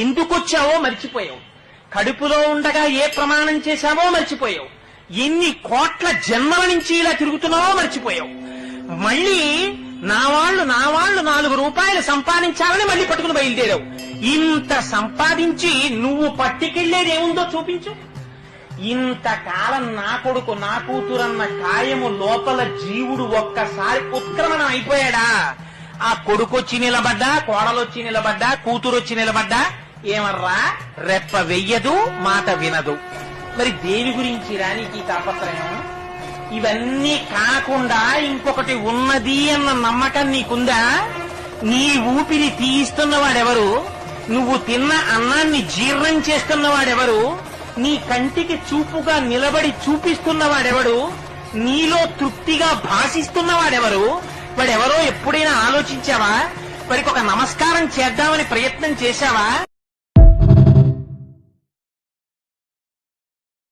ఎందుకొచ్చావో మర్చిపోయావు. కడుపులో ఉండగా ఏ ప్రమాణం చేశావో మర్చిపోయావు. ఎన్ని కోట్ల జన్మల నుంచి ఇలా తిరుగుతున్నావో మర్చిపోయావు. మళ్ళీ నా వాళ్ళు 4 రూపాయలు సంపాదించాలని మళ్ళీ పట్టుకుని బయలుదేరావు. ఇంత సంపాదించి నువ్వు పట్టుకెళ్లేది ఏముందో చూపించు. ఇంతకాలం నా కొడుకు నా కూతురన్న కాయము లోపల జీవుడు ఒక్కసారి ఉత్క్రమణం అయిపోయాడా? ఆ కొడుకొచ్చి నిలబడ్డా, కోడలొచ్చి నిలబడ్డా, కూతురొచ్చి నిలబడ్డా ఏమర్రా రెప్ప వెయ్యదు, మాట వినదు. మరి దేని గురించి రానికి తాపత్రయం? ఇవన్నీ కాకుండా ఇంకొకటి ఉన్నది అన్న నమ్మకం నీకుందా? నీ ఊపిరి తీయిస్తున్నవాడెవరు? నువ్వు తిన్న అన్నాన్ని జీర్ణం చేస్తున్నవాడెవరు? నీ కంటికి చూపుగా నిలబడి చూపిస్తున్నవాడెవడు? నీలో తృప్తిగా భాషిస్తున్నవాడెవరు? వాడెవరో ఎప్పుడైనా ఆలోచించావా? వాడికి ఒక నమస్కారం చేద్దామని ప్రయత్నం చేశావా?